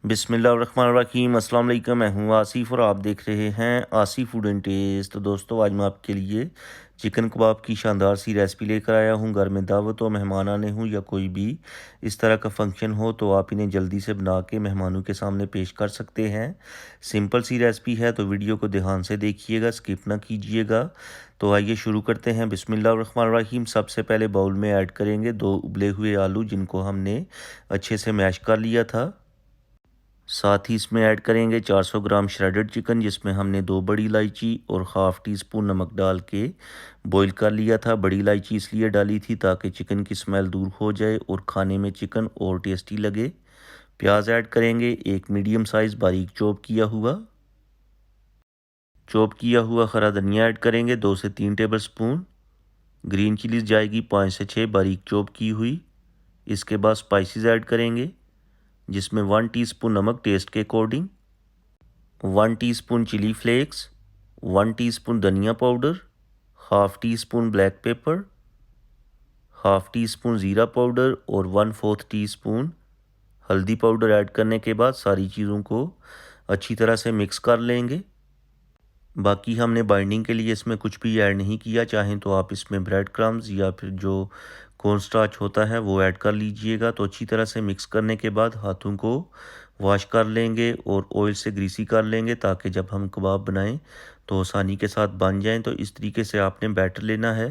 बिस्मिल्लाहिर्रहमानिर्रहीम। अस्सलाम वालेकुम। मैं हूँ आसिफ और आप देख रहे हैं आसिफ फूड एंड टेस्ट। तो दोस्तों, आज मैं आपके लिए चिकन कबाब की शानदार सी रेसिपी लेकर आया हूँ। घर में दावत हो, मेहमान आने हों या कोई भी इस तरह का फंक्शन हो तो आप इन्हें जल्दी से बना के मेहमानों के सामने पेश कर सकते हैं। सिंपल सी रेसिपी है, तो वीडियो को ध्यान से देखिएगा, स्किप ना कीजिएगा। तो आइए शुरू करते हैं। बिस्मिल्लाहिर्रहमानिर्रहीम। सबसे पहले बाउल में ऐड करेंगे 2 उबले हुए आलू, जिनको हमने अच्छे से मैश कर लिया था। साथ ही इसमें ऐड करेंगे 400 ग्राम श्रेडेड चिकन, जिसमें हमने 2 बड़ी इलायची और हाफ़ टी स्पून नमक डाल के बॉईल कर लिया था। बड़ी इलायची इसलिए डाली थी ताकि चिकन की स्मेल दूर हो जाए और खाने में चिकन और टेस्टी लगे। प्याज ऐड करेंगे, एक मीडियम साइज़ बारीक चॉप किया हुआ हरा धनिया ऐड करेंगे 2 से 3 टेबल स्पून। ग्रीन चिलीज जाएगी 5 से 6 बारीक चॉप की हुई। इसके बाद स्पाइसेस ऐड करेंगे, जिसमें 1 टीस्पून नमक टेस्ट के according, 1 teaspoon chili flakes, 1 teaspoon धनिया powder, half teaspoon black pepper, half teaspoon ज़ीरा पाउडर और 1/4 टीस्पून हल्दी पाउडर ऐड करने के बाद सारी चीज़ों को अच्छी तरह से मिक्स कर लेंगे। बाकी हमने बाइंडिंग के लिए इसमें कुछ भी ऐड नहीं किया। चाहें तो आप इसमें ब्रेड क्रम्स या फिर जो कॉर्न स्टार्च होता है वो ऐड कर लीजिएगा। तो अच्छी तरह से मिक्स करने के बाद हाथों को वॉश कर लेंगे और ऑयल से ग्रीसी कर लेंगे, ताकि जब हम कबाब बनाएं तो आसानी के साथ बन जाएं। तो इस तरीके से आपने बैटर लेना है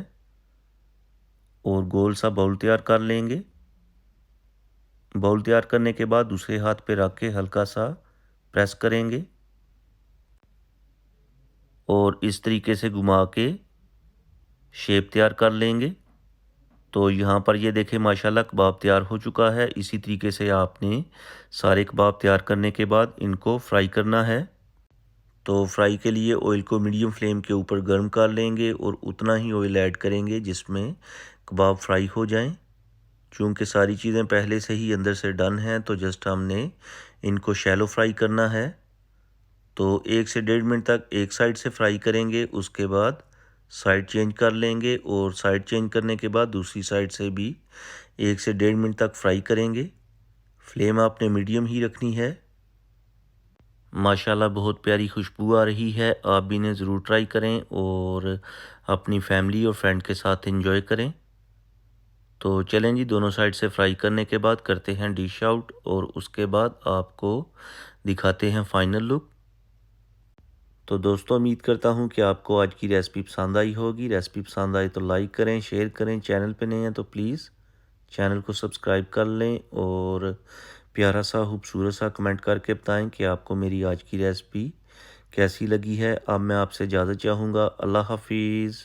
और गोल सा बाउल तैयार कर लेंगे। बाउल तैयार करने के बाद दूसरे हाथ पे रख के हल्का सा प्रेस करेंगे और इस तरीके से घुमा के शेप तैयार कर लेंगे। तो यहाँ पर ये देखें, माशाल्लाह कबाब तैयार हो चुका है। इसी तरीके से आपने सारे कबाब तैयार करने के बाद इनको फ्राई करना है। तो फ्राई के लिए ऑयल को मीडियम फ्लेम के ऊपर गर्म कर लेंगे और उतना ही ऑयल ऐड करेंगे जिसमें कबाब फ्राई हो जाएं। चूँकि सारी चीज़ें पहले से ही अंदर से डन हैं, तो जस्ट हमने इनको शैलो फ्राई करना है। तो 1 से 1.5 मिनट तक एक साइड से फ्राई करेंगे, उसके बाद साइड चेंज कर लेंगे और साइड चेंज करने के बाद दूसरी साइड से भी 1 से 1.5 मिनट तक फ्राई करेंगे। फ्लेम आपने मीडियम ही रखनी है। माशाल्लाह बहुत प्यारी खुशबू आ रही है। आप भी इन्हें ज़रूर ट्राई करें और अपनी फैमिली और फ्रेंड के साथ एंजॉय करें। तो चलें जी, दोनों साइड से फ्राई करने के बाद करते हैं डिश आउट और उसके बाद आपको दिखाते हैं फाइनल लुक। तो दोस्तों, उम्मीद करता हूँ कि आपको आज की रेसिपी पसंद आई होगी। रेसिपी पसंद आई तो लाइक करें, शेयर करें। चैनल पे नए हैं तो प्लीज़ चैनल को सब्सक्राइब कर लें और प्यारा सा खूबसूरत सा कमेंट करके बताएं कि आपको मेरी आज की रेसिपी कैसी लगी है। अब मैं आपसे इजाज़त चाहूँगा। अल्लाह हाफिज़।